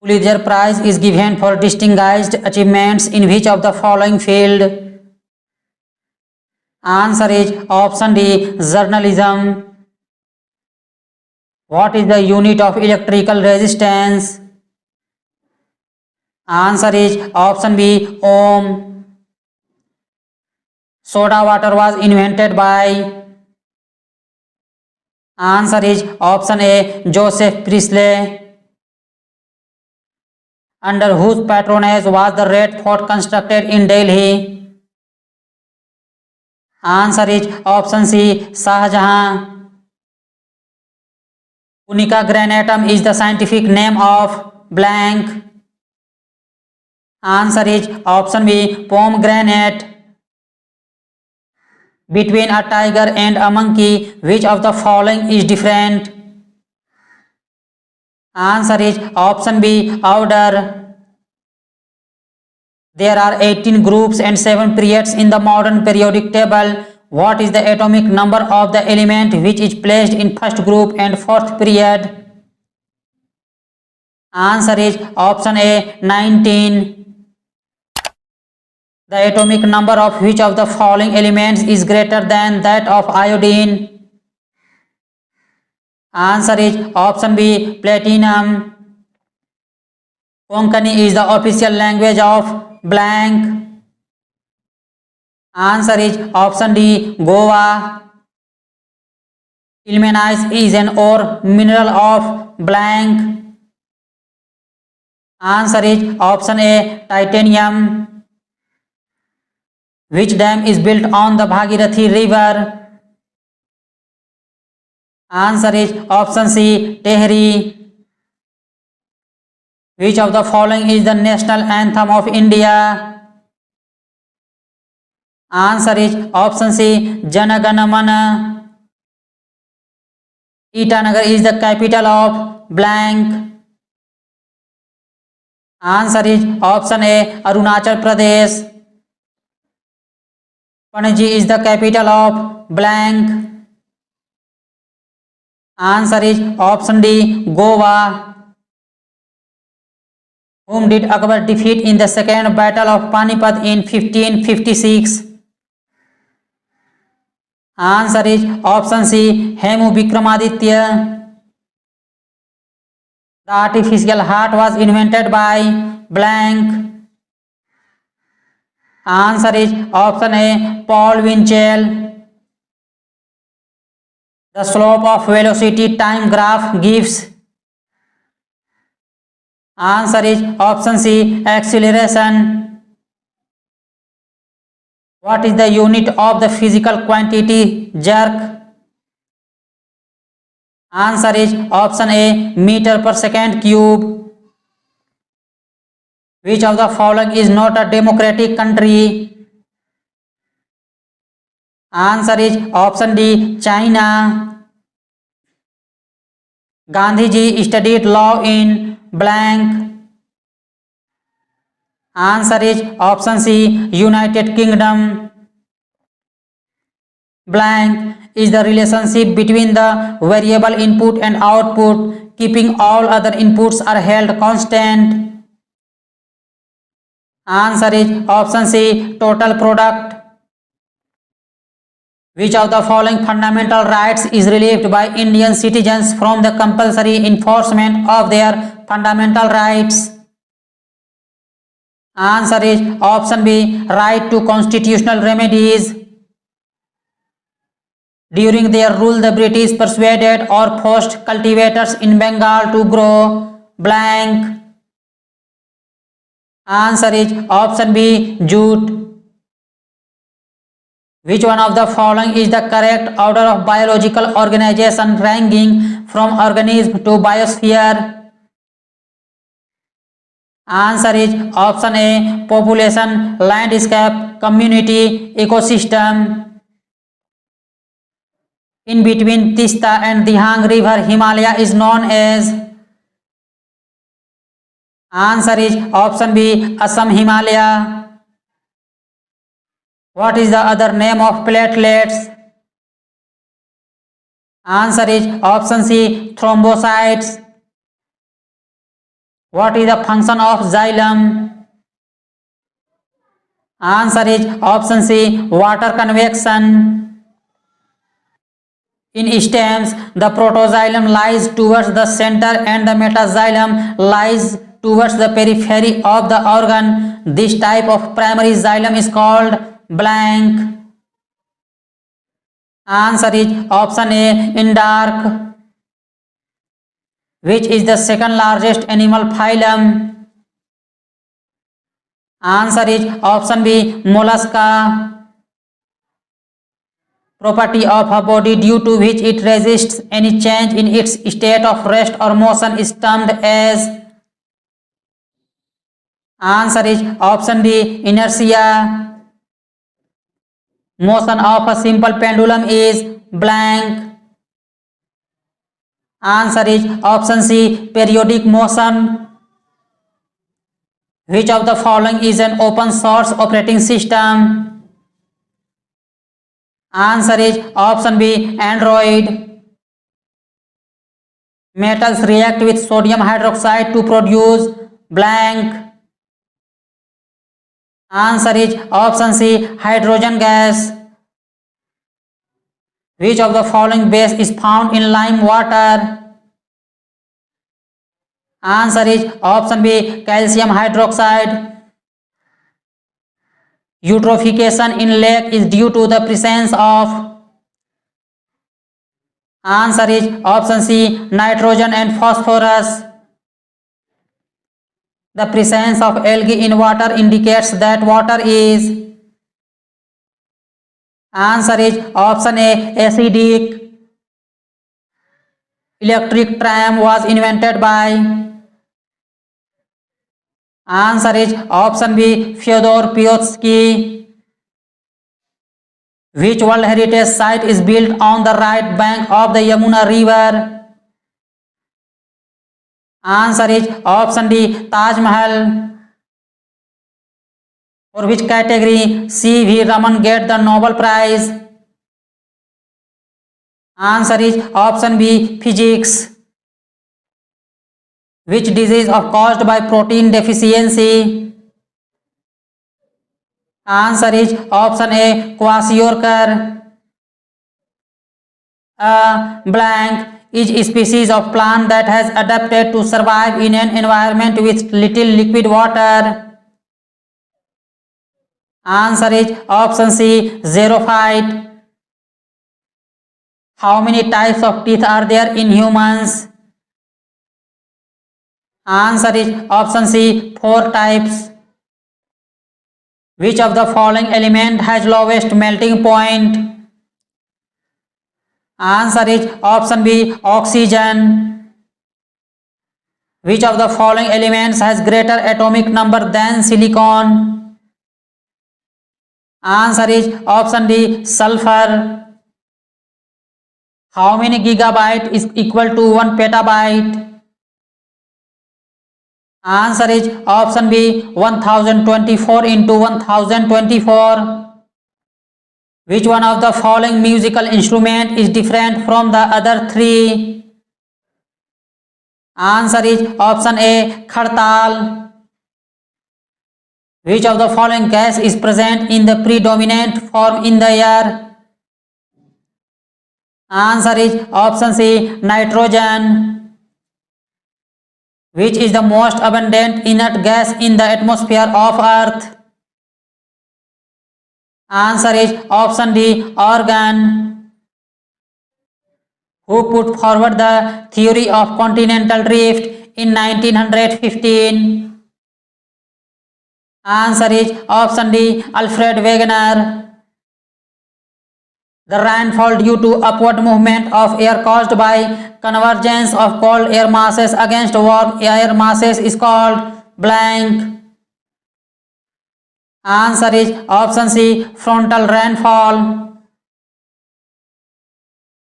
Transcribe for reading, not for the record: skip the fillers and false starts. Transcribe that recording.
Pulitzer Prize is given for distinguished achievements in which of the following field? Answer is option D, journalism. What is the unit of electrical resistance? Answer is option B, ohm. Soda water was invented by? Answer is option A, Joseph Priestley. Under whose patronage was the Red Fort constructed in Delhi? Answer is option C, Shah Jahan. Punica granatum is the scientific name of blank. Answer is option B, pomegranate. Between a tiger and a monkey, which of the following is different? Answer is option B, order. There are 18 groups and 7 periods in the modern periodic table. What is the atomic number of the element which is placed in first group and fourth period? Answer is option A, 19. The atomic number of which of the following elements is greater than that of iodine? Answer is option B, platinum. Konkani is the official language of blank. Answer is option D, Goa. Ilmenite is an ore mineral of blank. Answer is option A, titanium. Which dam is built on the Bhagirathi river? Answer is option C, Tehri. Which of the following is the national anthem of India? Answer is option C, Jana Gana Mana. Itanagar is the capital of blank. Answer is option A, Arunachal Pradesh. Panaji is the capital of blank. Answer is option D, Goa. Whom did Akbar defeat in the second battle of Panipat in 1556? Answer is option C, Hemu Vikramaditya. The artificial heart was invented by blank. Answer is option A, Paul Winchell. The slope of velocity time graph gives? Answer is option C, acceleration. What is the unit of the physical quantity jerk? Answer is option A, meter per second cube. Which of the following is not a democratic country? Answer is option D, China. Gandhiji studied law in blank. Answer is option C, United Kingdom. Blank is the relationship between the variable input and output, keeping all other inputs are held constant. Answer is option C, total product. Which of the following fundamental rights is relieved by Indian citizens from the compulsory enforcement of their fundamental rights? Answer is option B, right to constitutional remedies. During their rule, the British persuaded or forced cultivators in Bengal to grow blank. Answer is option B, jute. Which one of the following is the correct order of biological organization ranking from organism to biosphere? Answer is option A, population, landscape, community, ecosystem. In between Tista and Dihang river, Himalaya is known as? Answer is option B, Assam Himalaya. What is the other name of platelets? Answer is option C, thrombocytes. What is the function of xylem? Answer is option C, water convection. In stems, the protoxylem lies towards the center and the metaxylem lies towards the periphery of the organ. This type of primary xylem is called blank. Answer is option A, indark. Which is the second largest animal phylum? Answer is option B, mollusca. Property of a body due to which it resists any change in its state of rest or motion is termed as. Answer is option D, inertia. Motion of a simple pendulum is blank. Answer is option C, periodic motion. Which of the following is an open source operating system? Answer is option B, Android. Metals react with sodium hydroxide to produce blank. Answer is option C, hydrogen gas. Which of the following base is found in lime water? Answer is option B, calcium hydroxide. Eutrophication in lake is due to the presence of. Answer is option C, nitrogen and phosphorus. The presence of algae in water indicates that water is. Answer is option A, acidic. Electric tram was invented by. Answer is option B, Fyodor Piotrowski. Which World Heritage Site is built on the right bank of the Yamuna River? Answer is option D, Taj Mahal. For which category C.V. Raman get the Nobel Prize? Answer is option B, physics. Which disease is caused by protein deficiency? Answer is option A, kwashiorkor. A blank is a species of plant that has adapted to survive in an environment with little liquid water. Answer is option C, xerophyte. How many types of teeth are there in humans? Answer is option C, 4 types. Which of the following element has lowest melting point? Answer is option B, oxygen. Which of the following elements has greater atomic number than silicon? Answer is option D, sulfur. How many gigabyte is equal to 1 petabyte? Answer is option B, 1024 into 1024. Which one of the following musical instrument is different from the other three? Answer is option A, khartal. Which of the following gas is present in the predominant form in the air? Answer is option C, nitrogen. Which is the most abundant inert gas in the atmosphere of Earth? Answer is option D, argon. Who put forward the theory of continental drift in 1915? Answer is option D, Alfred Wegener. The rainfall due to upward movement of air caused by convergence of cold air masses against warm air masses is called blank. Answer is option C, frontal rainfall.